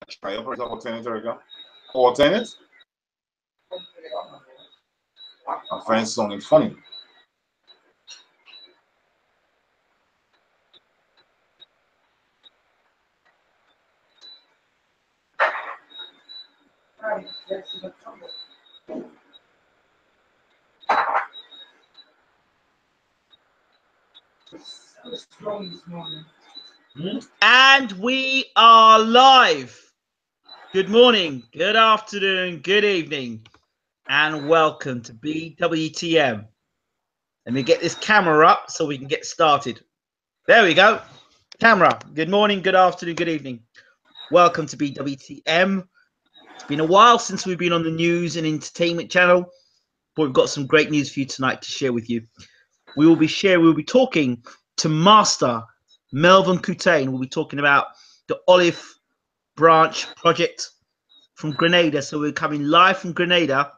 Try operator alternate again. Alternate. I find it sounding funny. And we are live. Good morning, good afternoon, good evening, and welcome to BWTM. Let me get this camera up so we can get started. There we go. Camera. Good morning, good afternoon, good evening. Welcome to BWTM. It's been a while since we've been on the news and entertainment channel, but we've got some great news for you tonight to share with you. We'll be talking to Master Melvaughan Coutain. We'll be talking about the Olive Branch project from Grenada. So we're coming live from Grenada.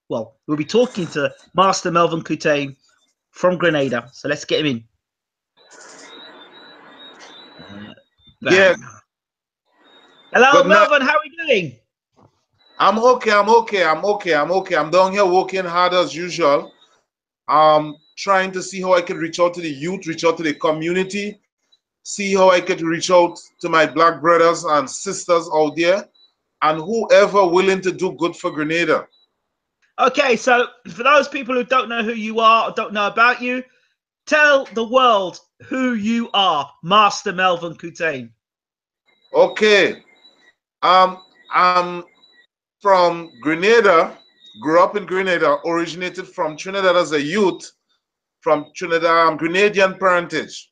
Well, we'll be talking to Master Melvaughan Coutain from Grenada. So let's get him in. Yeah. Hello, Melvaughan. How are you doing? I'm okay. I'm down here working hard as usual. Trying to see how I can reach out to the youth, reach out to the community, see how I could reach out to my black brothers and sisters out there, and whoever willing to do good for Grenada. Okay, so for those people who don't know who you are or don't know about you, tell the world who you are, Master Melvaughan Coutain. Okay. I'm from Grenada, grew up in Grenada, originated from Trinidad as a youth, from Trinidad, Grenadian parentage.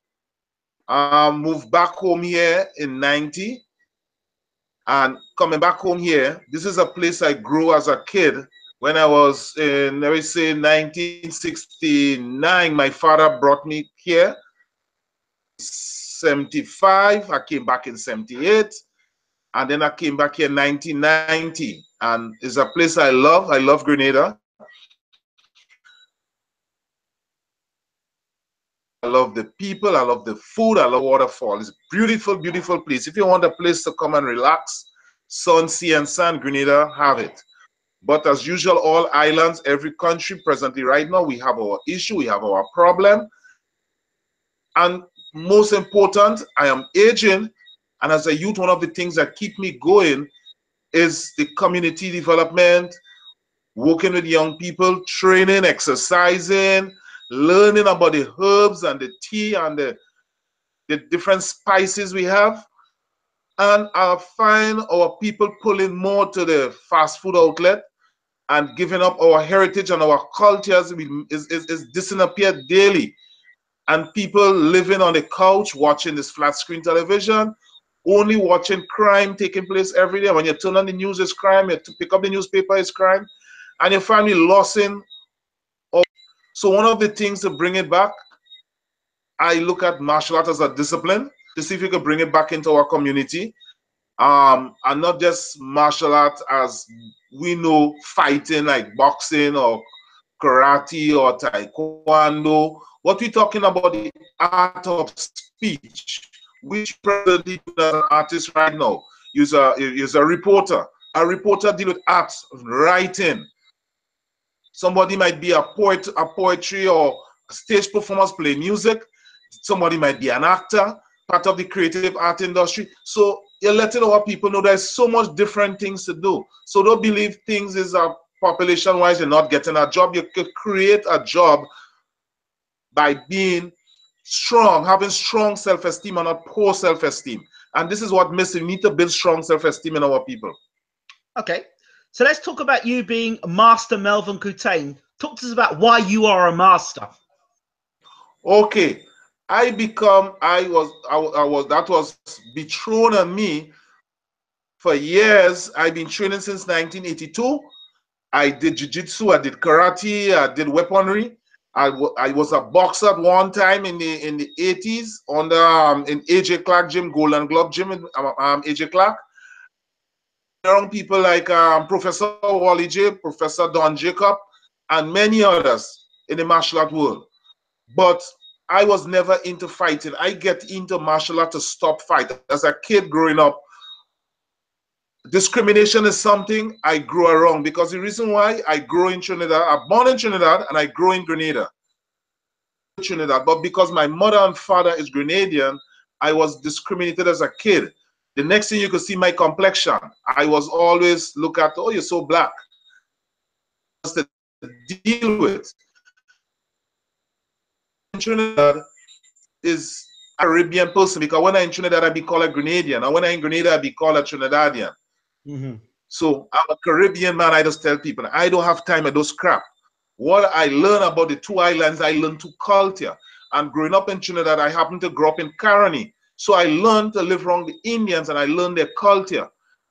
Moved back home here in 90, and coming back home here, this is a place I grew as a kid. When I was in, let me say, 1969, my father brought me here. 75, I came back in 78, and then I came back here in 1990, and it's a place I love. I love Grenada. I love the people, I love the food, I love waterfall. It's a beautiful, beautiful place. If you want a place to come and relax, sun, sea, and sand, Grenada, have it. But as usual, all islands, every country presently right now, we have our issue, we have our problem. And most important, I am aging. And as a youth, one of the things that keep me going is the community development, working with young people, training, exercising, learning about the herbs and the tea and the different spices we have. And I find our people pulling more to the fast food outlet and giving up our heritage and our cultures is disappeared daily. And people living on the couch watching this flat screen television, only watching crime taking place every day. When you turn on the news, it's crime. You pick up the newspaper, it's crime. And your family losing. So one of the things to bring it back, I look at martial art as a discipline to see if we can bring it back into our community. And not just martial art as we know, fighting like boxing or karate or taekwondo. What we're talking about, the art of speech, which presently as an artist right now is a reporter. A reporter deal with art, writing. Somebody might be a poet, a poetry or a stage performance, play music. Somebody might be an actor, part of the creative art industry. So you're letting our people know there's so much different things to do. So don't believe things is a population-wise, you're not getting a job. You could create a job by being strong, having strong self-esteem and not poor self-esteem. And this is what missing. We need to build strong self-esteem in our people. Okay, so let's talk about you being Master Melvaughan Coutain. Talk to us about why you are a master. Okay, that was betrothed on me for years. I've been training since 1982. I did jiu-jitsu, I did karate, I did weaponry. I was a boxer at one time in the 80s on the in AJ Clark gym, Golden Glove gym in AJ Clark. Around people like Professor Wally J, Professor Don Jacob, and many others in the martial art world. But I was never into fighting. I get into martial art to stop fight. As a kid growing up, discrimination is something I grew around, because the reason why I grew in Trinidad, I'm born in Trinidad and I grew in Grenada. Trinidad, but because my mother and father is Grenadian, I was discriminated as a kid. The next thing you could see my complexion. I was always look at, oh, you're so black. To deal with. In Trinidad is a Caribbean person, because when I'm in Trinidad, I be called a Grenadian, and when I'm in Grenada, I be called a Trinidadian. So I'm a Caribbean man. I just tell people I don't have time for those crap. What I learn about the two islands, I learn to culture. And growing up in Trinidad, I happened to grow up in Caroni. So I learned to live around the Indians, and I learned their culture.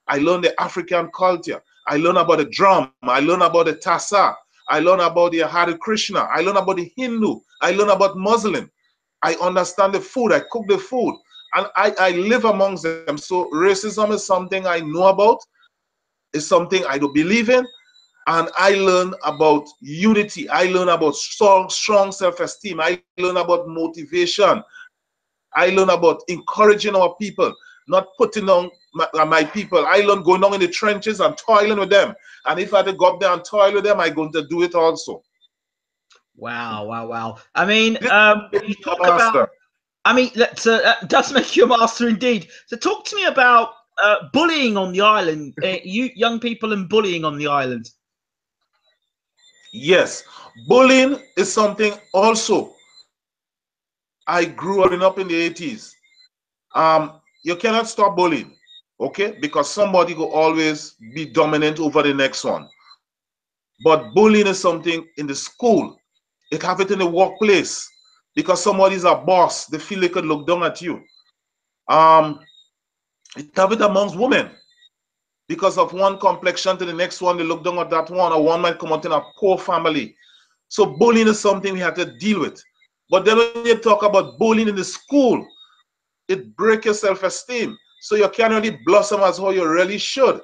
I learned the African culture. I learned about the drum. I learned about the tassa. I learned about the Hare Krishna. I learned about the Hindu. I learned about Muslim. I understand the food. I cook the food. And I live amongst them. So racism is something I know about. It's something I do believe in. And I learn about unity. I learn about strong self-esteem. I learn about motivation. I learn about encouraging our people, not putting on my people. I learn going down in the trenches and toiling with them. And if I had to go up there and toil with them, I'm going to do it also. Wow, wow, wow. I mean, you talk about, I mean, that does make you a master indeed. So talk to me about bullying on the island, you young people and bullying on the island. Yes, bullying is something also. I grew up in the 80s. You cannot stop bullying, okay? Because somebody will always be dominant over the next one. But bullying is something in the school. It have it in the workplace, because somebody's a boss. They feel they could look down at you. It have it amongst women. Because of one complexion to the next one, they look down at that one, or one might come out in a poor family. So bullying is something we have to deal with. But then when you talk about bullying in the school, it breaks your self-esteem. So you can't really blossom as how you really should.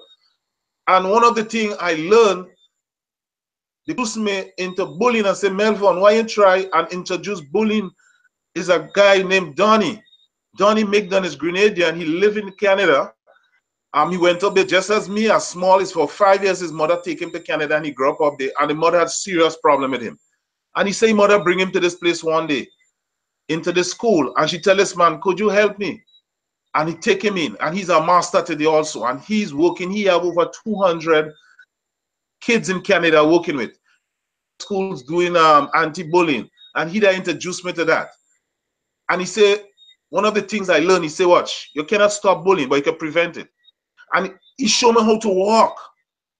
And one of the things I learned, they pushed me into bullying and say, Melvaughan, why you try and introduce bullying? Is a guy named Donnie. Donnie McDonald is Grenadian. He lived in Canada. He went up there just as me, as small as for 5 years. His mother take him to Canada and he grew up there. And the mother had serious problem with him. And he said, mother, bring him to this place one day, into the school. And she tell this man, could you help me? And he take him in. And he's a master today also. And he's working. He have over 200 kids in Canada working with. Schools doing anti-bullying. And he that introduced me to that. And he said, one of the things I learned, he said, watch, you cannot stop bullying, but you can prevent it. And he showed me how to walk.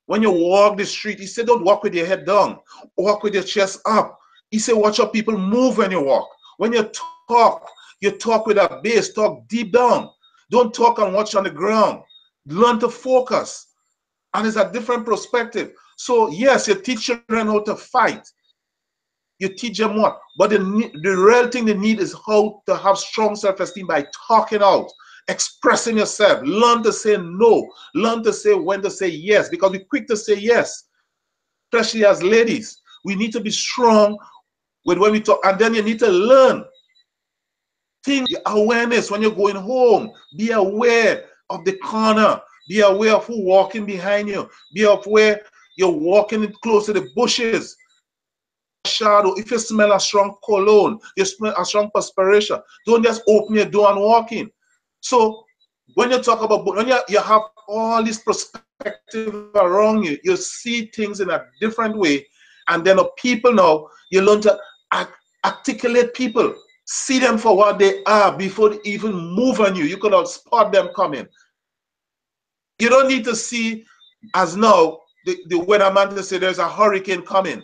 When you walk the street, he said, don't walk with your head down. Walk with your chest up. He said, watch how people move when you walk. When you talk with a bass, talk deep down. Don't talk and watch on the ground. Learn to focus. And it's a different perspective. So yes, you teach children how to fight. You teach them what? But the real thing they need is how to have strong self-esteem by talking out, expressing yourself. Learn to say no. Learn to say when to say yes, because we're quick to say yes, especially as ladies. We need to be strong with when we talk, and then you need to learn. Think awareness when you're going home. Be aware of the corner. Be aware of who walking behind you. Be aware you're walking close to the bushes. Shadow. If you smell a strong cologne, you smell a strong perspiration, don't just open your door and walk in. So when you talk about, when you have all this perspective around you, you see things in a different way. And then people now, you learn to articulate people, see them for what they are before they even move on you. You could spot them coming. You don't need to see, as now, the weatherman to say there's a hurricane coming.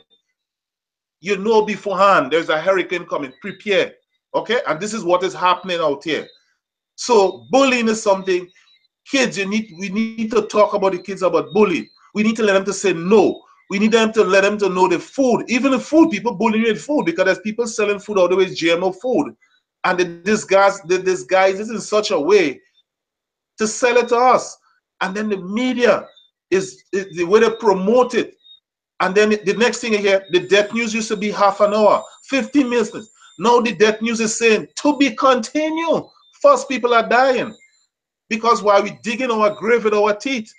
You know beforehand there's a hurricane coming. Prepare, okay? And this is what is happening out here. So bullying is something, kids, we need to talk about the kids about bullying. We need to let them to say no. We need them to let them to know the food. Even the food, people bullying with food, because there's people selling food all the way GMO food. And they disguise this in such a way to sell it to us. And then the media is the way they promote it. And then the next thing you hear, the death news used to be half an hour, 15 minutes. Now the death news is saying, to be continued. First, people are dying. Because while we digging our grave with our teeth,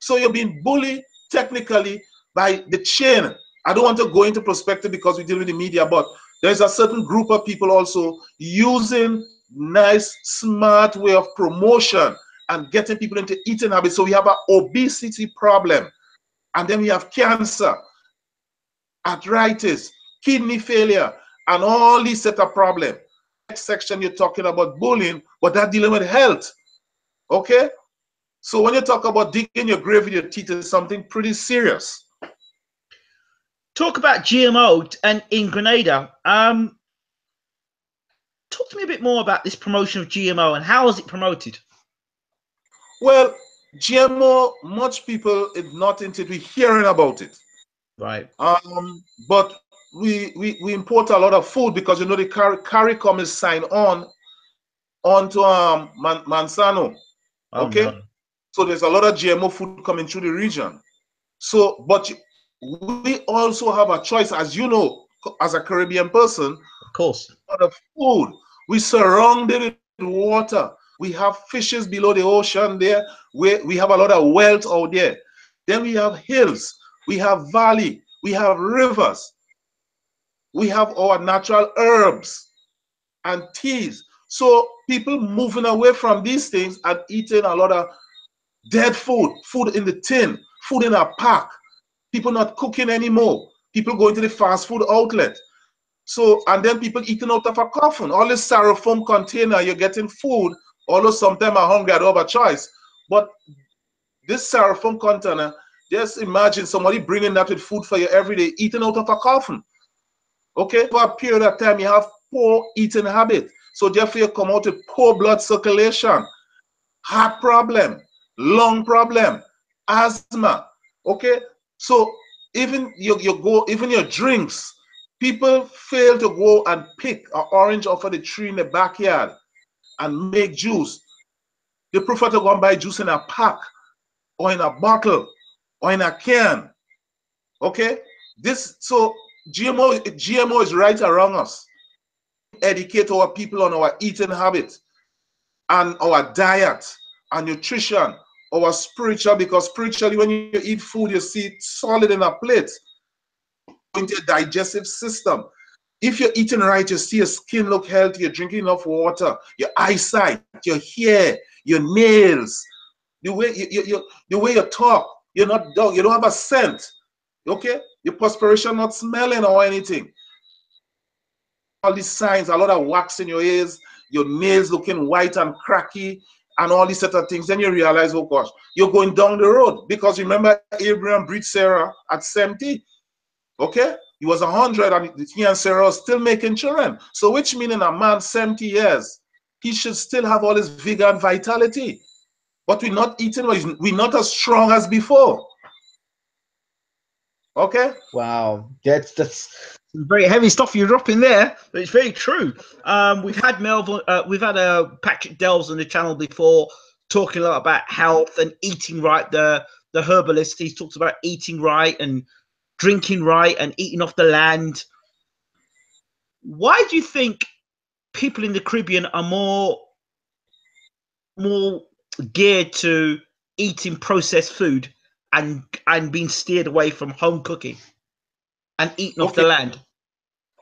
So you're being bullied technically by the chain. I don't want to go into perspective because we deal with the media, but there's a certain group of people also using nice, smart way of promotion and getting people into eating habits. So we have an obesity problem. And then we have cancer, arthritis, kidney failure, and all these set of problems. Next section, you're talking about bullying, but that's dealing with health. Okay? So when you talk about digging your grave with your teeth, it's something pretty serious. Talk about GMO and in Grenada. Talk to me a bit more about this promotion of GMO and how is it promoted? Well, GMO, much people is not into it. We're hearing about it. Right. But we import a lot of food because you know the CARICOM is signed on onto Manzano. Oh, okay? no. So there's a lot of GMO food coming through the region. So, but we also have a choice, as you know, as a Caribbean person. Of course. A lot of food. We surrounded with water. We have fishes below the ocean there. We have a lot of wealth out there. Then we have hills. We have valley. We have rivers. We have our natural herbs and teas. So people moving away from these things and eating a lot of dead food, food in the tin, food in a pack. People not cooking anymore. People going to the fast food outlet. So, and then people eating out of a coffin. All this styrofoam container, you're getting food. Although sometimes I'm hungry, I don't have a choice. But this styrofoam container, just imagine somebody bringing that with food for you every day, eating out of a coffin. Okay? For a period of time, you have poor eating habit. So therefore, you come out with poor blood circulation, heart problem, lung problem, asthma. Okay? So even even your drinks, people fail to go and pick an orange off of the tree in the backyard and make juice. They prefer to go and buy juice in a pack or in a bottle or in a can. Okay? So GMO is right around us. Educate our people on our eating habits and our diet and nutrition, our spiritual, because spiritually when you eat food, you see it solid in a plate into your digestive system. If you're eating right, you see your skin look healthy, you're drinking enough water, your eyesight, your hair, your nails, the way you talk, you don't have a scent. Okay? Your perspiration not smelling or anything. All these signs, a lot of wax in your ears, your nails looking white and cracky, and all these sort of things. Then you realize, oh gosh, you're going down the road. Because remember, Abraham breathed Sarah at 70. Okay? He was 100 and he and Sarah are still making children. So which means a man 70 years, he should still have all his vigor and vitality. But we're not eating, we're not as strong as before. Okay? Wow, that's very heavy stuff you're dropping there, but it's very true. We've had Patrick Delves on the channel before, talking a lot about health and eating right. The herbalist, he's talked about eating right and drinking right and eating off the land. Why do you think people in the Caribbean are more geared to eating processed food and being steered away from home cooking and eating off the land?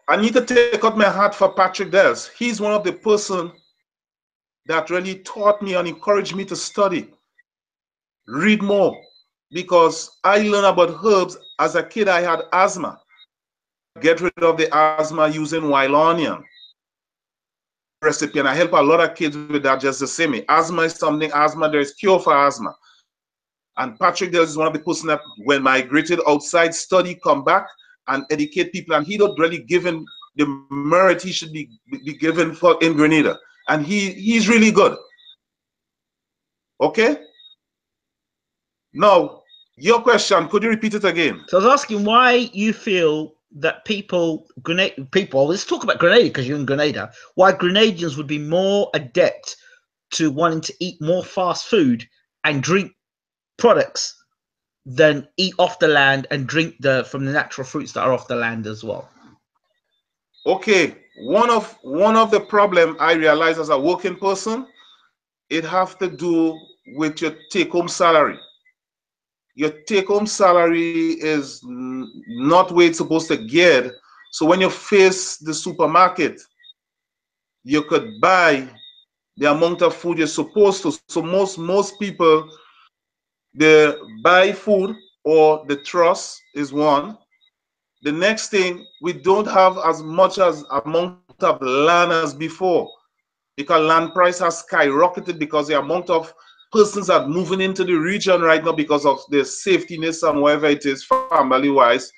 I need to take out my hat for Patrick Delves. He's one of the person that really taught me and encouraged me to study, read more, because I learned about herbs. As a kid, I had asthma. Get rid of the asthma using wild onion recipe, and I help a lot of kids with that just the same way. Asthma is something, there is cure for asthma. And Patrick Delves is one of the person that when migrated outside, study, come back and educate people, and he not really given the merit he should be given for in Grenada. And he's really good. Okay? Now, your question, could you repeat it again? So I was asking why you feel that let's talk about Grenada because you're in Grenada, why Grenadians would be more adept to wanting to eat more fast food and drink products than eat off the land and drink from the natural fruits that are off the land as well. Okay, one of the problem I realize as a working person, it have to do with your take-home salary. your take-home salary is not where it's supposed to get. So when you face the supermarket, you could buy the amount of food you're supposed to. So most people, they buy food, or the trust is one. The next thing, we don't have as much as amount of land as before, because land price has skyrocketed because the amount of persons are moving into the region right now because of the safetyness and whatever it is family wise,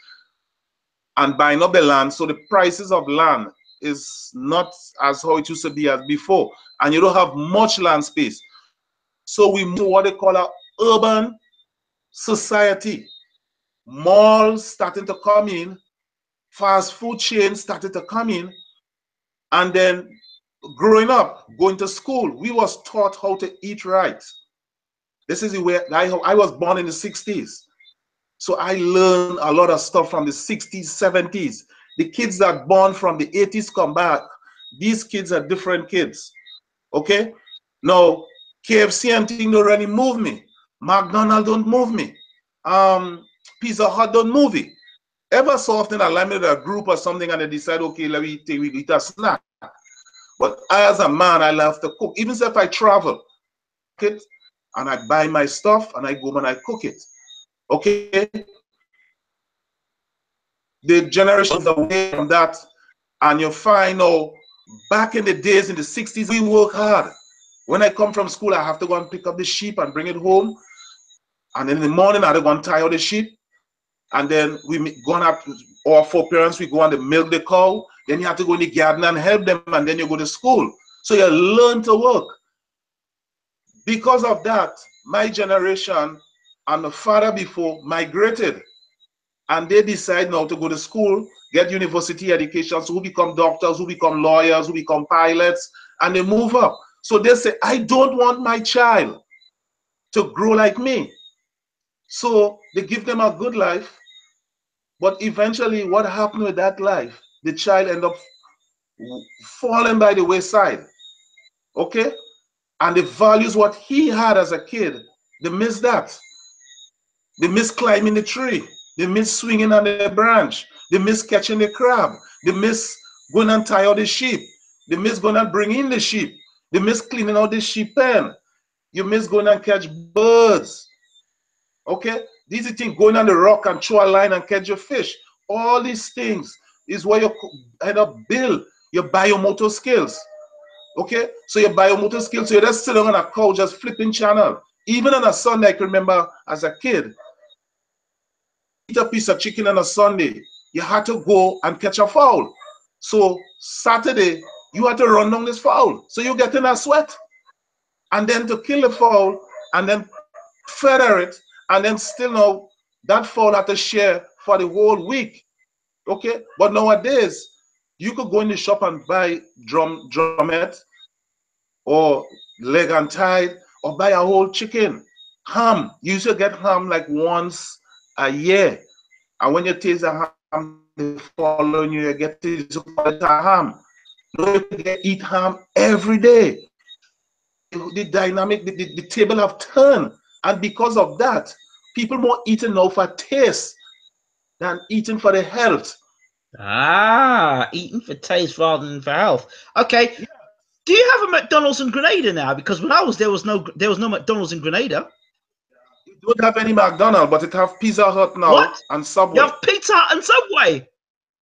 and buying up the land. So the prices of land is not as how it used to be as before, and you don't have much land space. So we move to what they call an urban society. Malls starting to come in, fast food chains started to come in, and then growing up, going to school, we was taught how to eat right. This is the way I was born in the 60s. So I learned a lot of stuff from the 60s, 70s. The kids that born from the 80s come back. These kids are different kids. Okay? Now, KFC and thing don't really move me. McDonald's don't move me. Pizza Hut don't move me. Ever so often I line with a group or something and they decide, okay, let me take we eat a snack. But as a man, I love to cook. Even if I travel, it, and I buy my stuff and I go and I cook it. Okay? The generations away from that, and you find out back in the days in the 60s, we work hard. When I come from school, I have to go and pick up the sheep and bring it home. And in the morning, I have to go and tie out the sheep. And then we go on up, our four parents, we go on to milk the cow. Then you have to go in the garden and help them, and then you go to school. So you learn to work. Because of that, my generation and the father before migrated. And they decide now to go to school, get university education, so who become doctors, who become lawyers, who become pilots, and they move up. So they say, I don't want my child to grow like me. So they give them a good life, but eventually what happened with that life? The child end up falling by the wayside, okay? And the values what he had as a kid, they miss that. They miss climbing the tree. They miss swinging on the branch. They miss catching the crab. They miss going and tie out the sheep. They miss going and bring in the sheep. They miss cleaning out the sheep pen. You miss going and catch birds. Okay? These are things, going on the rock and throw a line and catch your fish. All these things is where you end up build your biomotor skills. Okay? So your biomotor skills, so you just sit on a couch just flipping channel. Even on a Sunday, I can remember as a kid, eat a piece of chicken on a Sunday, you had to go and catch a fowl. So Saturday, you had to run down this fowl. So you get in a sweat. And then to kill the fowl and then feather it, and then still now that fowl had to share for the whole week. Okay? But nowadays, you could go in the shop and buy drumette or leg and thigh, or buy a whole chicken. Ham. You used to get ham like once a year. And when you taste the ham, the following year, you get to call it a ham. No, you eat ham every day. The dynamic, the table have turned. And because of that, people more eating now for taste than eating for the health. Ah, eating for taste rather than for health. Okay. Yeah. Do you have a McDonald's in Grenada now? Because when I was there was no McDonald's in Grenada. You don't have any McDonald's, but it have Pizza Hut now. What? And Subway. You have Pizza Hut and Subway.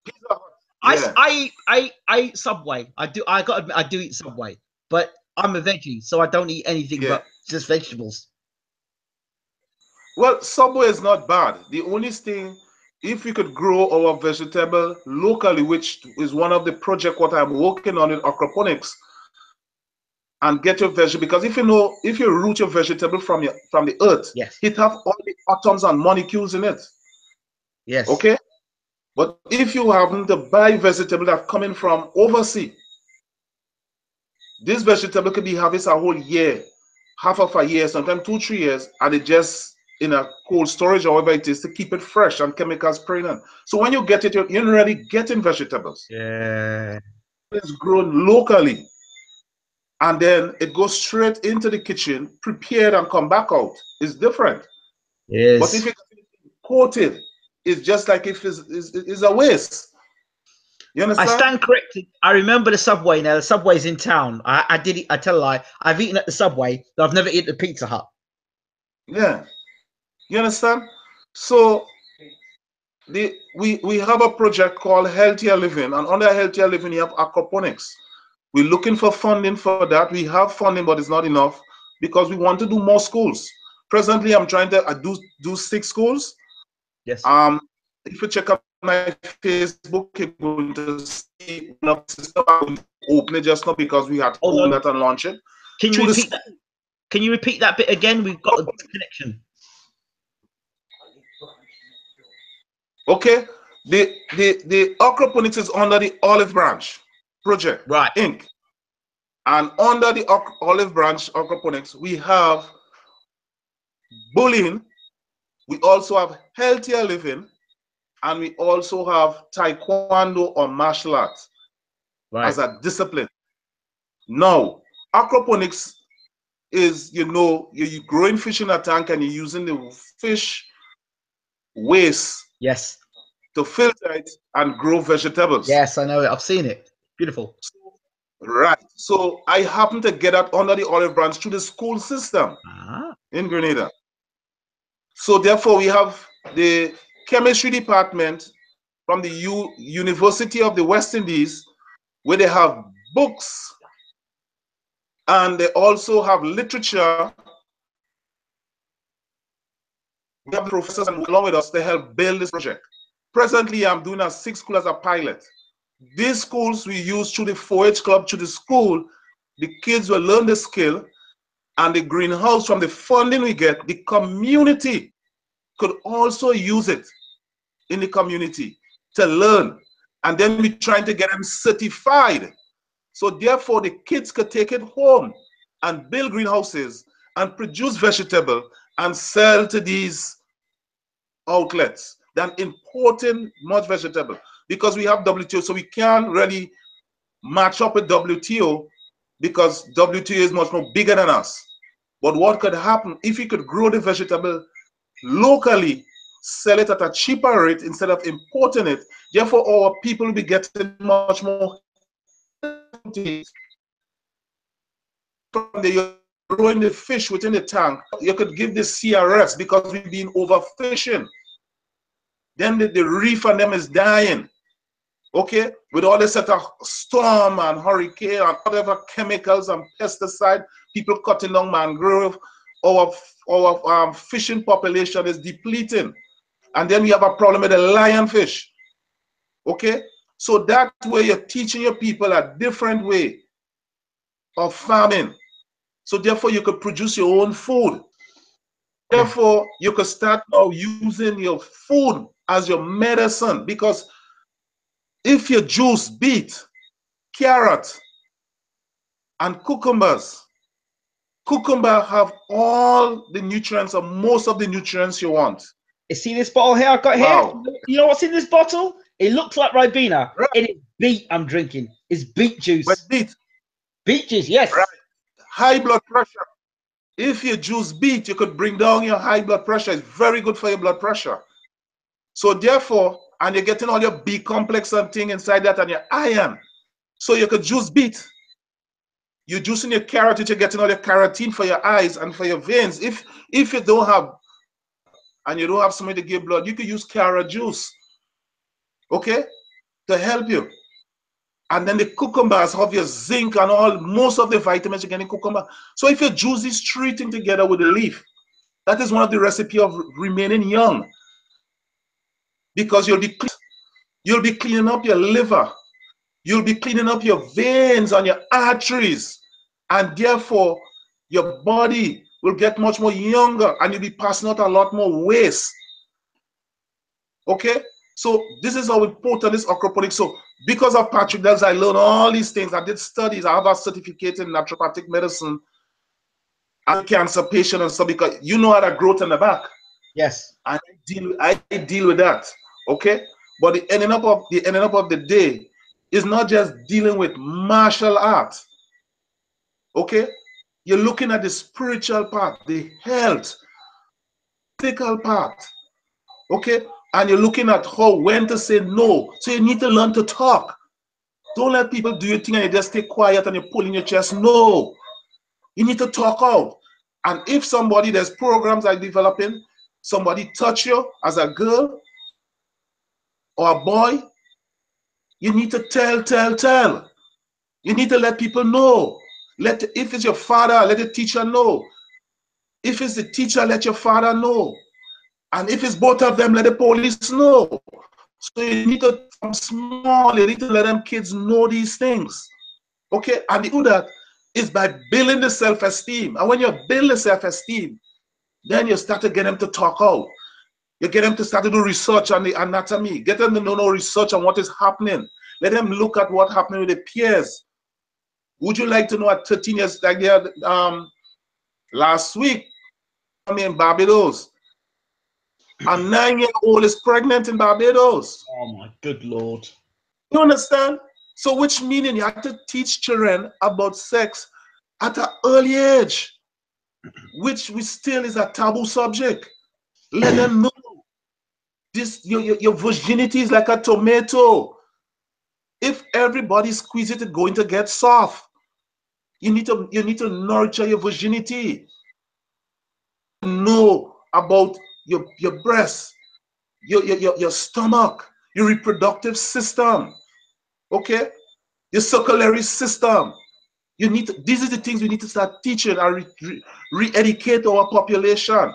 Pizza Hut. Yeah. I Subway. I do eat Subway, but I'm a veggie, so I don't eat anything but just vegetables. Well, Subway is not bad. The only thing, if we could grow our vegetable locally, which is one of the projects what I'm working on in aquaponics, and get your vegetable, because if you root your vegetable from the earth, it have all the atoms and molecules in it. Yes. Okay. But if you happen to buy vegetable that coming from overseas, this vegetable could be harvested a whole year, half of a year, sometimes 2-3 years, and it just in a cold storage or whatever it is to keep it fresh and chemicals spraying on. So when you get it, you're already getting vegetables. Yeah. It's grown locally. And then it goes straight into the kitchen, prepared and come back out. It's different. But if Yes. it's imported, it's just like if it's a waste. You I understand? stand corrected. I remember the Subway now. The Subway's in town. I did it. I tell a lie. I've eaten at the Subway, but I've never eaten at Pizza Hut. Yeah. You understand? So we have a project called Healthier Living, and under Healthier Living, you have aquaponics. We're looking for funding for that. We have funding, but it's not enough because we want to do more schools. Presently, I'm trying to do 6 schools. Yes. If you check out my Facebook, you're going to see one of the systems open it just now because we had to Hold open on. that and launch it. Can you repeat that? Can you repeat that bit again? We've got a connection. Okay. The aquaponics is under the Olive Branch Project, Right. Inc. And under the Olive Branch aquaponics, we have bullying, we also have healthier living, and we also have taekwondo or martial arts as a discipline. Now, aquaponics is, you're growing fish in a tank and you're using the fish waste Yes. to filter it and grow vegetables. Yes, I know it. I've seen it. Beautiful. Right. So I happen to get that under the Olive Branch through the school system in Grenada. So therefore, we have the chemistry department from the University of the West Indies, where they have books and they also have literature. We have professors and along with us to help build this project. Presently, I'm doing a 6 school as a pilot. These schools we use through the 4-H club, through the school. The kids will learn the skill, and the greenhouse, from the funding we get, the community could also use it in the community to learn. And then we're trying to get them certified. So therefore, the kids could take it home and build greenhouses and produce vegetable and sell to these outlets than importing much vegetable, because we have WTO, so we can't really match up with WTO because WTO is much more bigger than us. But what could happen if we could grow the vegetable locally, sell it at a cheaper rate instead of importing it? Therefore, our people will be getting much more from the growing the fish within the tank. You could give the CRS because we've been overfishing. Then the reef and them is dying. Okay, with all this set of storm and hurricane and whatever chemicals and pesticide, people cutting down mangrove, our fishing population is depleting. And then we have a problem with the lionfish. Okay, so that way you're teaching your people a different way of farming. So therefore you could produce your own food. Therefore you could start now using your food as your medicine, because if you juice beet, carrot, and cucumbers, cucumber have all the nutrients or most of the nutrients you want. You see this bottle here I've got here? You know what's in this bottle? It looks like Ribena. Right. It is beet I'm drinking. It's beet juice. But beet. Beet juice, yes. Right. High blood pressure. If you juice beet, you could bring down your high blood pressure. It's very good for your blood pressure. So therefore, and you're getting all your B complex and thing inside that and your iron. So you could juice beet. You're juicing your carrot, you're getting all your carotene for your eyes and for your veins. If you don't have, and you don't have somebody to give blood, you could use carrot juice, okay, to help you. And then the cucumbers have your zinc and all, most of the vitamins you get in cucumber. So if you juice these 3 things together with the leaf, that is one of the recipe of remaining young. Because you'll be cleaning up your liver, you'll be cleaning up your veins and your arteries, and therefore your body will get much more younger and you'll be passing out a lot more waste. Okay, so this is how important this aquaponics. So because of Patrick Dells, I learned all these things. I did studies. I have a certificate in naturopathic medicine. I'm a cancer patient and stuff, because you know how that growth in the back. Yes. And I deal with that. Okay, but the ending up of the day is not just dealing with martial arts. Okay, you're looking at the spiritual part, the health, practical part. Okay? And you're looking at when to say no. So you need to learn to talk. Don't let people do your thing and you just stay quiet and you're pulling your chest. No. You need to talk out. And if there's programs are developing, somebody touch you as a girl or a boy, you need to tell. You need to let people know. If it's your father, let the teacher know. If it's the teacher, let your father know. And if it's both of them, let the police know. So you need to, from small, you need to let them kids know these things. Okay? And you do that is by building the self-esteem. And when you build the self-esteem, then you start to get them to talk out. You get them to start to do research on the anatomy. Get them to know research on what is happening. Let them look at what's happening with the peers. Would you like to know at 13 years, like they had last week, in Barbados, a 9-year-old is pregnant in Barbados. Oh my good Lord. You understand? So which meaning you have to teach children about sex at an early age, which still is a taboo subject. Let them know this. Your virginity is like a tomato. If everybody squeeze it, it's going to get soft. You need to nurture your virginity. Know about your breasts, your stomach, your reproductive system. Okay, your circulatory system. These are the things we need to start teaching and re-educate our population.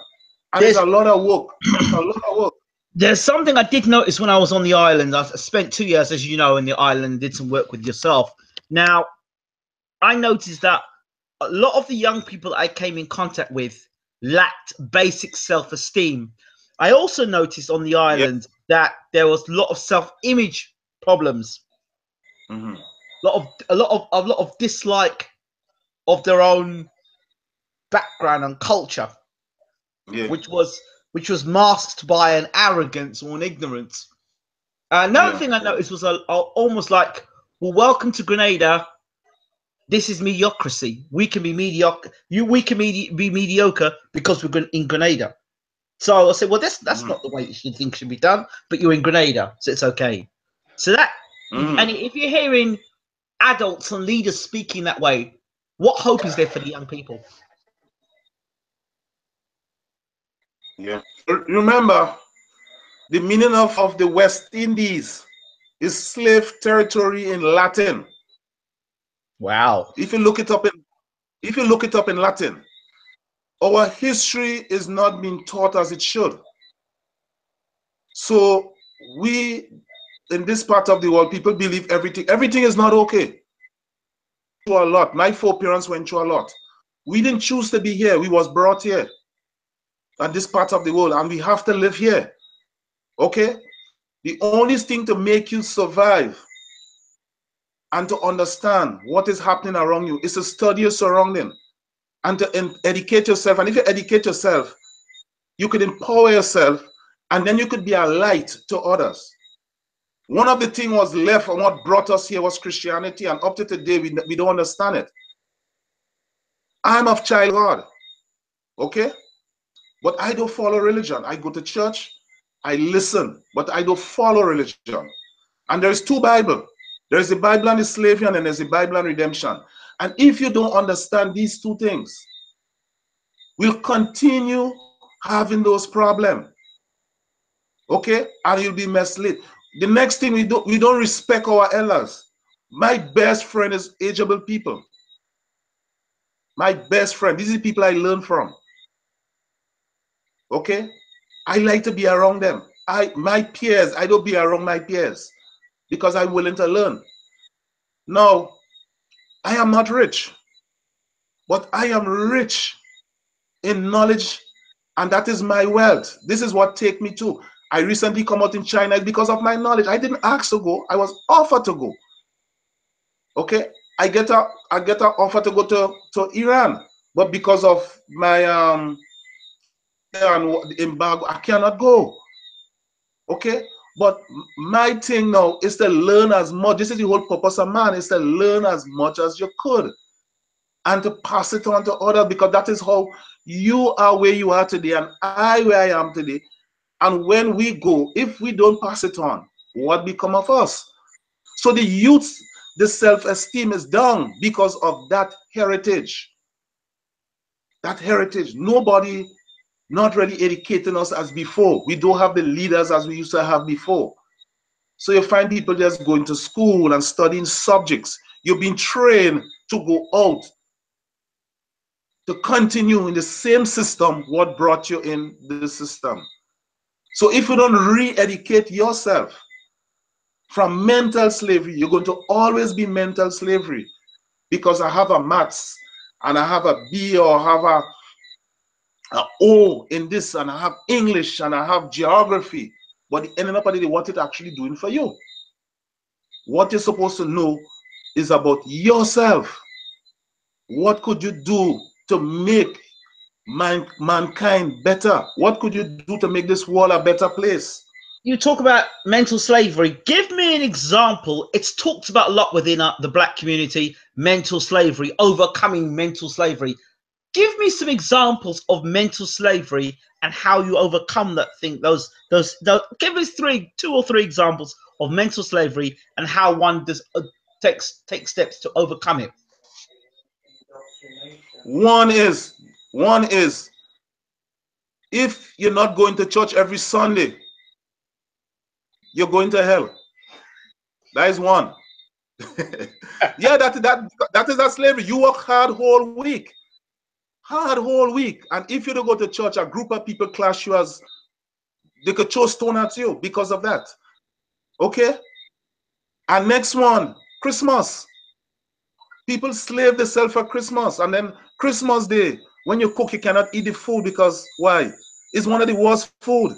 And it's a lot of work. It's a lot of work. There's something I did notice when I was on the island. I spent 2 years, as you know, in the island, did some work with yourself. Now, I noticed that a lot of the young people I came in contact with lacked basic self-esteem. I also noticed on the island that there was a lot of self-image problems. Mm-hmm. A lot of dislike of their own background and culture, which was masked by an arrogance or an ignorance. Another thing I noticed was almost like, well, welcome to Grenada. This is mediocrity. We can be mediocre. We can be mediocre because we're in Grenada. So I said, well, that's not the way you think should be done. But you're in Grenada, so it's okay. So that, and if you're hearing adults and leaders speaking that way, what hope is there for the young people? Yeah. Remember, the meaning of the West Indies is slave territory in Latin. Wow. If you look it up in Latin, our history is not being taught as it should. So we, in this part of the world, people believe everything is not okay. Through a lot. My 4 parents went through a lot. We didn't choose to be here. We was brought here at this part of the world, and we have to live here. Okay? The only thing to make you survive and to understand what is happening around you is to study your surrounding and to educate yourself. And if you educate yourself, you could empower yourself, and then you could be a light to others. One of the things was left, and what brought us here was Christianity, and up to today, we don't understand it. I'm of child God, okay? But I don't follow religion. I go to church, I listen, but I don't follow religion. And there's 2 Bibles. There's the Bible and the slavery, and then there's the Bible and redemption. And if you don't understand these 2 things, we'll continue having those problems. Okay? And you'll be misled. The next thing we don't respect our elders. My best friend is ageable people. My best friend. These are people I learn from. Okay? I like to be around them. My peers, I don't be around my peers because I'm willing to learn. Now, I am not rich, but I am rich in knowledge, and that is my wealth. This is what take me to. I recently come out in China because of my knowledge. I didn't ask to go. I was offered to go. Okay? I get a offer to go to Iran, but because of my embargo, I cannot go. Okay? But my thing now is to learn as much. This is the whole purpose of man, is to learn as much as you could and to pass it on to others, because that is how You are where you are today, and I where I am today. And when we go, if we don't pass it on, what become of us? So the youth, the self-esteem is down because of that heritage. That heritage. Nobody not really educating us as before. We don't have the leaders as we used to have before. So you find people just going to school and studying subjects. You've been trained to go out, to continue in the same system, what brought you in the system. So if you don't re-educate yourself from mental slavery, you're going to always be mental slavery. Because I have a maths, and I have a B, or I have a O in this, and I have English, and I have geography. But ending up at it, what it's actually doing for you. What you're supposed to know is about yourself. What could you do to make mankind better? What could you do to make this world a better place? You talk about mental slavery. Give me an example. It's talked about a lot within the Black community, mental slavery, overcoming mental slavery. Give me some examples of mental slavery and how you overcome that thing. Those give us two or three examples of mental slavery and how one does takes steps to overcome it. One is if you're not going to church every Sunday, you're going to hell. That is one. Yeah, that is that slavery. You work hard whole week. And if you don't go to church, a group of people clash you, as they could throw stone at you because of that. Okay? And next one, Christmas. People slave themselves for Christmas. And then Christmas Day, when you cook, you cannot eat the food because why? It's one of the worst food.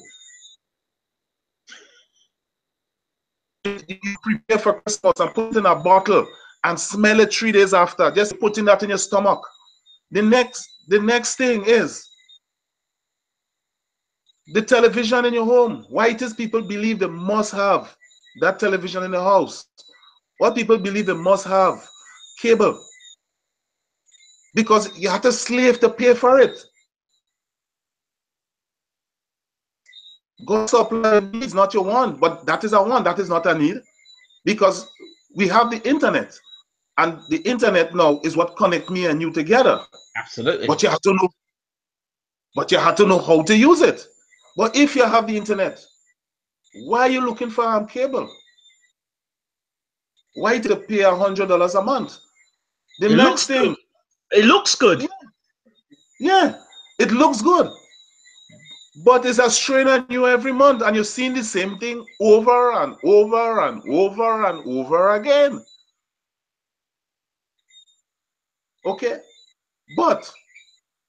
You prepare for Christmas and put it in a bottle and smell it 3 days after, just putting that in your stomach. The next thing is the television in your home. Whitest people believe they must have that television in the house. What people believe they must have cable, because you have to slave to pay for it. God supply needs, not your want, but that is a want, that is not a need, because we have the internet, and the internet now is what connects me and you together. Absolutely. But you have to know how to use it. But if you have the internet, why are you looking for cable? Why to pay $100 a month? The next thing, it looks good. Yeah, it looks good. But it's a strain on you every month, and you're seeing the same thing over and over and over and over again. Okay? But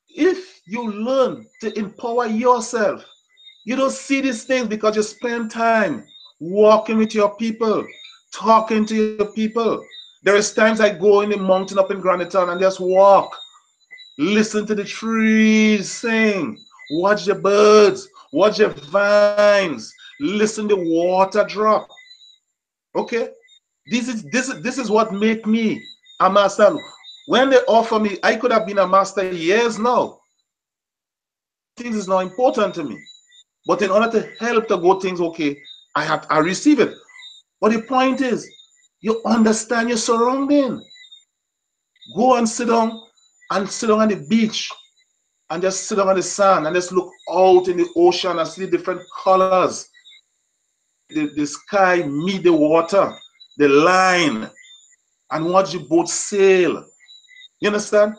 if you learn to empower yourself, you don't see these things because you spend time walking with your people, talking to your people. There is times I go in the mountain up in Grenada'S and just walk, listen to the trees sing, watch the birds, watch the vines, listen to the water drop. Okay? This is what make me a master. When they offer me, I could have been a master years now. Things is not important to me. But in order to help to go things okay, I receive it. But the point is, you understand your surrounding. Go and sit down on the beach and just sit down on the sand and just look out in the ocean and see different colors. The sky meet the water, the line, and watch the boat sail. You understand?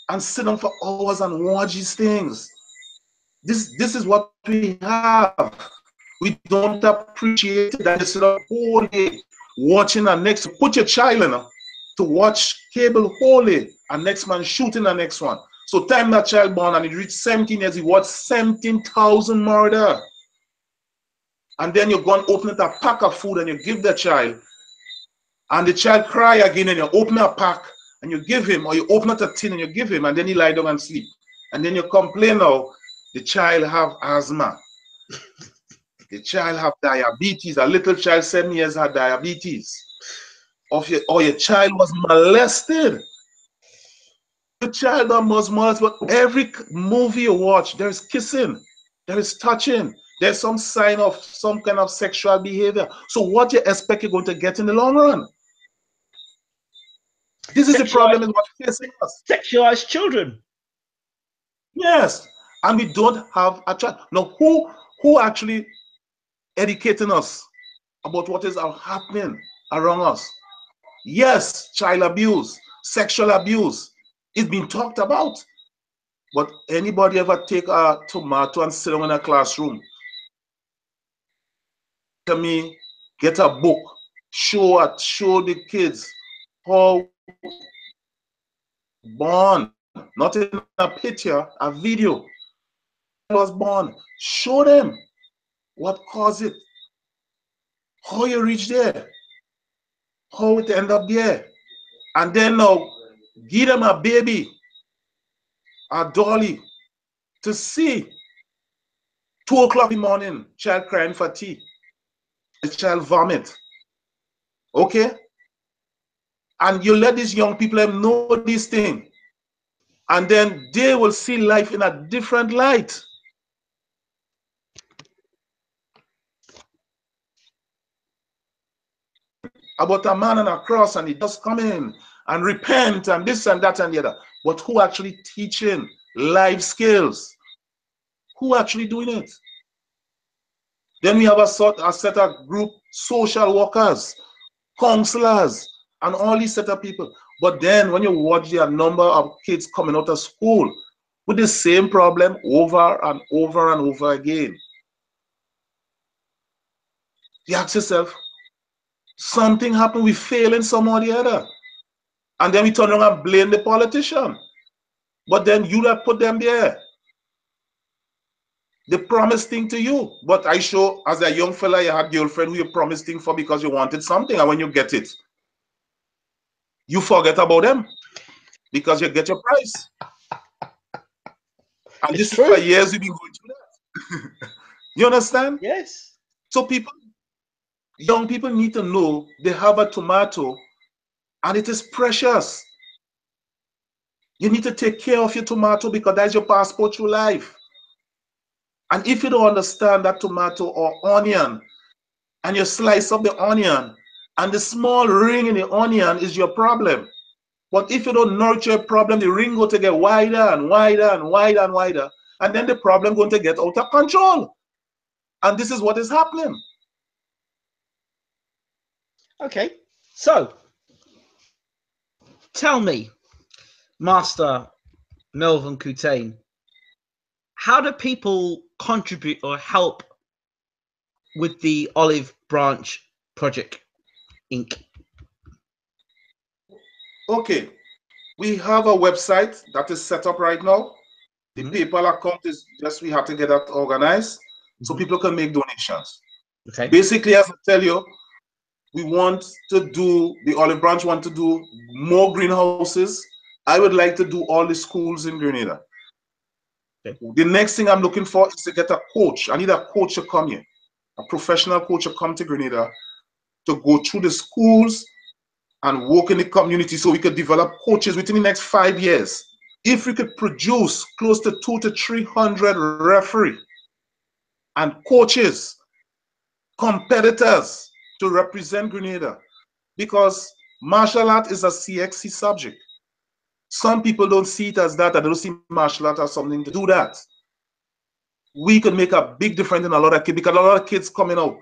And sit down for hours and watch these things. This is what we have. We don't appreciate that. You sit down whole day watching the next. Put your child in to watch cable whole day, and next man shooting the next one. So time that child born and he reached 17 years, he watched 17,000 murder. And then you go and open a pack of food and you give the child, and the child cry again, and you open a pack and you give him, or you open up a tin and you give him, and then he lie down and sleep. And then you complain now, the child have asthma. The child have diabetes. A little child 7 years had diabetes. Or your child was molested. The child was molested, but every movie you watch, there is kissing, there is touching, there's some sign of some kind of sexual behavior. So what you expect you're going to get in the long run? This is the problem is what's facing us. Sexualized children. Yes, and we don't have a child. Now, who actually educating us about what is happening around us? Yes, child abuse, sexual abuse, it's been talked about. But anybody ever take a tomato and sit down in a classroom? To me, get a book, show the kids how born, not in a picture, a video was born. Show them what caused it, how you reach there, how it end up there. And then now give them a baby, a dolly, to see 2 o'clock in the morning, child crying for tea, a child vomit. Okay? And you let these young people know this thing, and then they will see life in a different light. About a man on a cross and he just come in and repent and this and that and the other. But who actually teaching life skills? Who actually doing it? Then we have a set of group social workers, counselors, and all these set of people. But then when you watch the number of kids coming out of school with the same problem over and over and over again, you ask yourself, something happened, we fail in some or the other. And then we turn around and blame the politician. But then you that put them there. They promised thing to you. But I show, as a young fella, you had girlfriend who you promised thing for because you wanted something. And when you get it, you forget about them because you get your price. And It's this true. is for years we've been going through that. You understand? Yes. So young people need to know they have a tomato and it is precious. You need to take care of your tomato because that's your passport through life. And if you don't understand that tomato or onion, and you slice up the onion, and the small ring in the onion is your problem. But if you don't nurture your problem, the ring going to get wider and wider and wider and wider, and then the problem going to get out of control. And this is what is happening. Okay, so tell me, Master Melvaughan Coutain, how do people contribute or help with the Olive Branch Project, Inc.? Okay, we have a website that is set up right now. The PayPal account is just, we have to get that organized so people can make donations. Okay. Basically, as I tell you, we want to do, the Olive Branch want to do more greenhouses. I would like to do all the schools in Grenada. Okay. The next thing I'm looking for is to get a coach. I need a coach to come here, a professional coach to come to Grenada to go through the schools and work in the community so we could develop coaches within the next 5 years. If we could produce close to 200 to 300 referees and coaches, competitors to represent Grenada, because martial art is a CXC subject. Some people don't see it as that, and they don't see martial art as something to do that. We could make a big difference in a lot of kids, because a lot of kids coming out.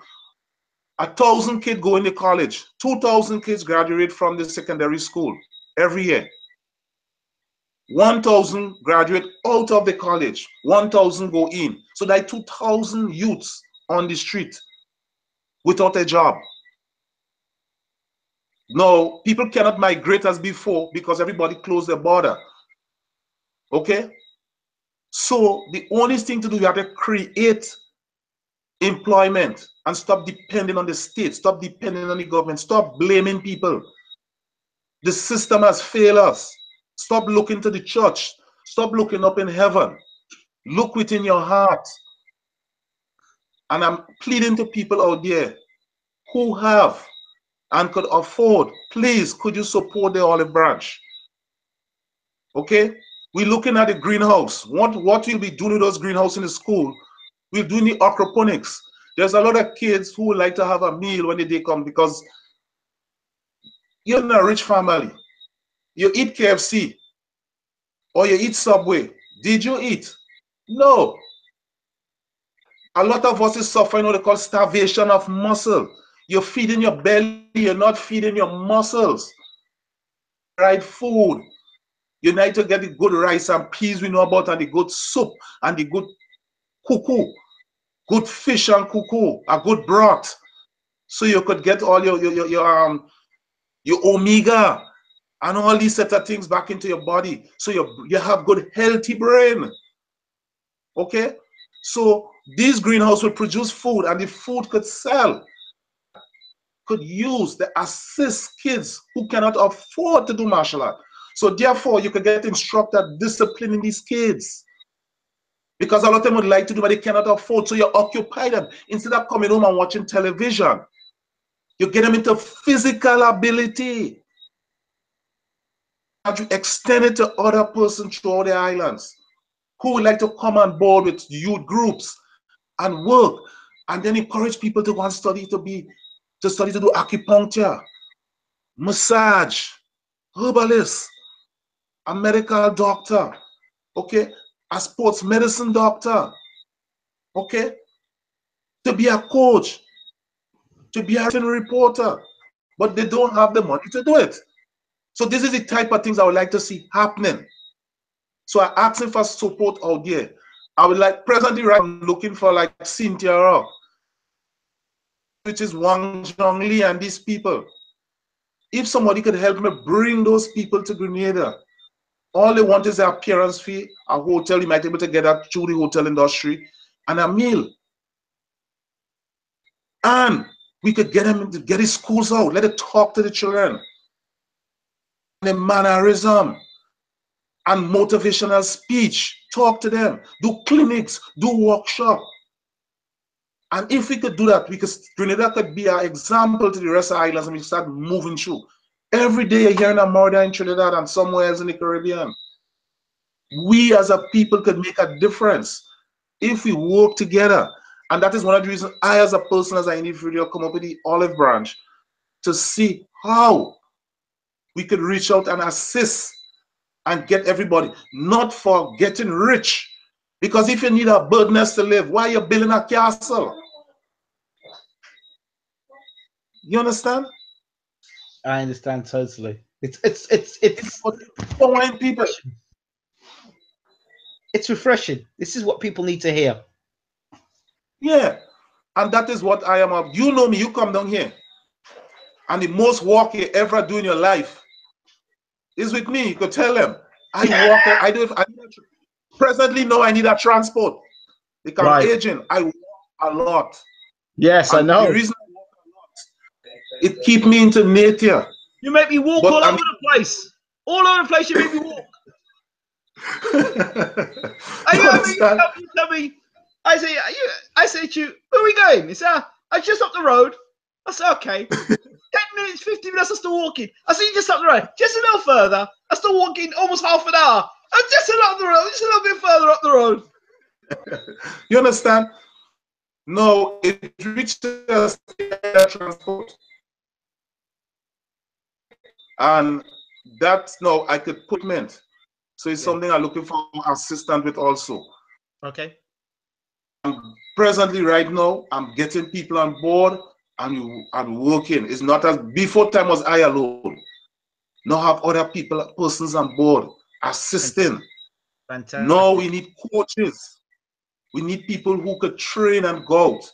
1,000 kids go into college, 2,000 kids graduate from the secondary school every year. 1,000 graduate out of the college, 1,000 go in. So there are 2,000 youths on the street without a job. Now, people cannot migrate as before because everybody closed their border. Okay? So the only thing to do, we have to create employment and stop depending on the state, stop depending on the government, stop blaming people. The system has failed us. Stop looking to the church. Stop looking up in heaven. Look within your heart. And I'm pleading to people out there who have and could afford, please, could you support the Olive Branch? Okay? We're looking at the greenhouse. What we'll be doing with those greenhouse in the school, we're doing the aquaponics. There's a lot of kids who would like to have a meal when the day comes because you're in a rich family. You eat KFC or you eat Subway. Did you eat? No. A lot of us is suffering what they call starvation of muscle. You're feeding your belly, you're not feeding your muscles. Right food. You need to get the good rice and peas we know about, and the good soup, and the good cuckoo, good fish and cuckoo, a good broth. So you could get all your omega and all these set of things back into your body. So you have good healthy brain. Okay? So these greenhouse will produce food, and the food could sell. Could use to assist kids who cannot afford to do martial art. So therefore, you could get instructor disciplining these kids. Because a lot of them would like to do, but they cannot afford. So you occupy them. Instead of coming home and watching television, you get them into physical ability. And you extend it to other persons throughout the islands who would like to come on board with youth groups and work. And then encourage people to go and study to do acupuncture, massage, herbalist, a medical doctor, okay, a sports medicine doctor, okay, to be a coach, to be a reporter, but they don't have the money to do it. So this is the type of things I would like to see happening. So I'm asking for support out there. I would like, presently right, I'm looking for like Cynthia Rock, which is Wang Zhongli and these people. If somebody could help me bring those people to Grenada, all they want is their appearance fee, a hotel, you might be able to get that through the hotel industry, and a meal. And we could get them to get his schools out, let it talk to the children. The mannerism and motivational speech, talk to them, do clinics, do workshop. And if we could do that, Grenada could be an example to the rest of the islands, and we start moving through. Every day you're hearing a murder in Trinidad and somewhere else in the Caribbean. We as a people could make a difference if we work together. And that is one of the reasons I, as a person, as an individual, come up with the olive branch to see how we could reach out and assist and get everybody, not for getting rich. Because if you need a bird nest to live, why are you building a castle? You understand? I understand totally. It's people. It's refreshing. This is what people need to hear. Yeah. And that is what I am of. You know me, you come down here. And the most walk you ever do in your life is with me. You could tell them. I walk, I do it. Presently, no, I need a transport. Because I'm aging. I walk a lot. Yes, and I know. The reason I walk a lot, it keeps me into nature. You make me walk all over the place. All over the place, you make me walk. You tell me. I say to you, where are we going? He said, I just up the road. I said, okay. 10 minutes, 15 minutes, I'm still walking. I see you just up the road. Just a little further. I'm still walking almost half an hour. I'm just up the road, just a little bit further up the road. You understand? No, it reaches transport. And that's no, I could put mint. So it's something I'm looking for assistant with also. Okay. Presently, right now, I'm getting people on board and I'm working. It's not as before time was I alone. Now have other people, persons on board assisting. Fantastic. Now we need coaches. We need people who could train and go out.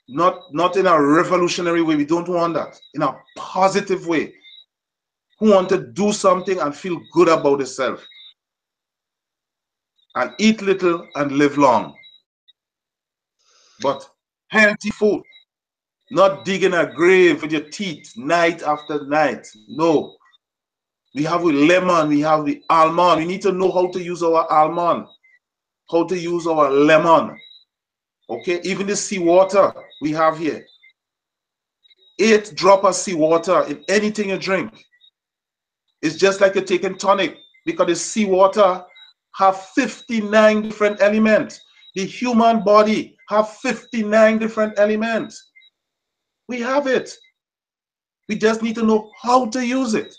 Not in a revolutionary way. We don't want that. In a positive way. Who want to do something and feel good about itself. And eat little and live long. But healthy food. Not digging a grave with your teeth night after night. No. We have with lemon, we have the almond. We need to know how to use our almond. How to use our lemon. Okay, even the seawater we have here. 8 drops of seawater in anything you drink. It's just like you're taking tonic. because the seawater have 59 different elements. The human body have 59 different elements. We have it. We just need to know how to use it.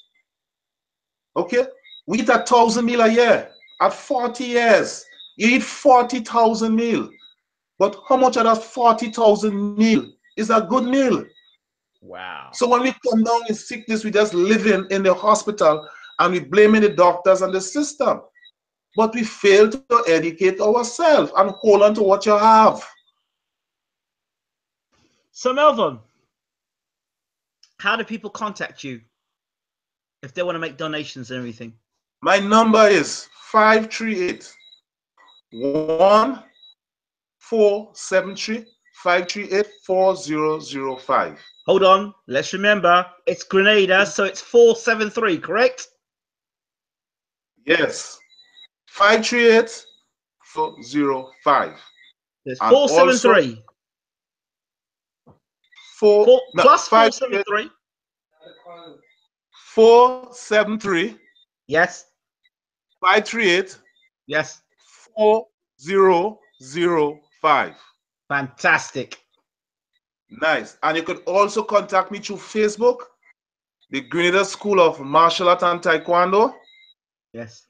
Okay? We eat 1,000 meals a year. At 40 years, you eat 40,000 meals. But how much of that 40,000 meal is a good meal? Wow. So when we come down in sickness, we just living in the hospital and we blaming the doctors and the system. But we fail to educate ourselves and hold on to what you have. So Melvaughan, how do people contact you if they want to make donations and everything? My number is 538-4005. Hold on, let's remember it's Grenada'S, so it's 473, correct? Yes, 538-405. There's And 473. also Plus 473. 473. Yes. 538. Yes. 4005. Fantastic. Nice. And you could also contact me through Facebook, the Grenada'S School of Martial Art and Taekwondo. Yes.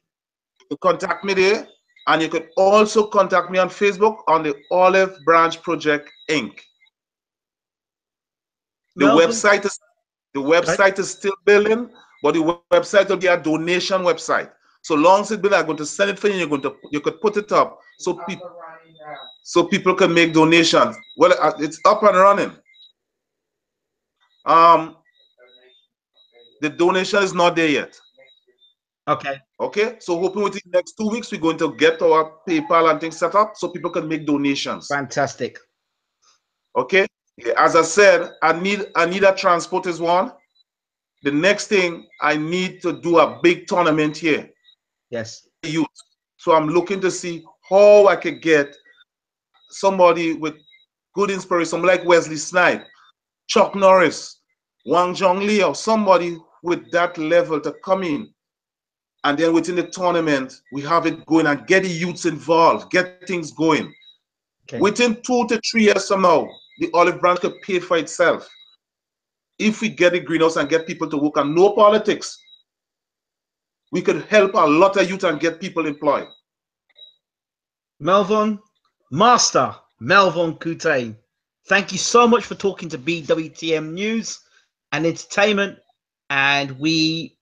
You contact me there. And you could also contact me on Facebook on the Olive Branch Project, Inc. The website is still building, but the website will be a donation website. So long as it's been, I'm going to send it for you. You could put it up so people can make donations. Well, it's up and running. The donation is not there yet. Okay. Okay. So hoping within the next 2 weeks we're going to get our PayPal and things set up so people can make donations. Fantastic. Okay. As I said, I need a transport is one. The next thing, I need to do a big tournament here. Yes. Youth. So I'm looking to see how I could get somebody with good inspiration, like Wesley Snipe, Chuck Norris, Wang Zhong Li, or somebody with that level to come in. And then within the tournament, we have it going and get the youths involved, get things going. Okay. Within 2 to 3 years from now, the Olive Branch could pay for itself. If we get the greenhouse and get people to work and no politics, we could help a lot of youth and get people employed. Melvaughan, Master Melvaughan Coutain, thank you so much for talking to BWTM News and Entertainment. And we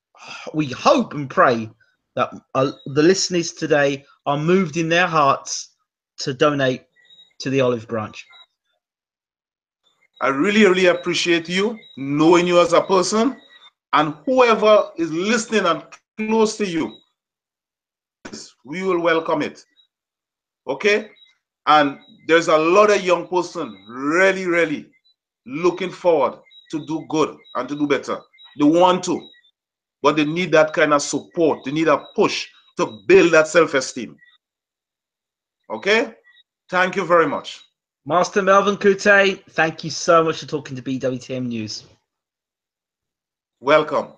hope and pray that the listeners today are moved in their hearts to donate to the Olive Branch. I really, really appreciate you, knowing you as a person, and whoever is listening and close to you, we will welcome it. Okay? And there's a lot of young person really, really looking forward to do good and to do better. They want to, but they need that kind of support. They need a push to build that self-esteem. Okay? Thank you very much. Master Melvaughan Coutain, thank you so much for talking to BWTM News. Welcome.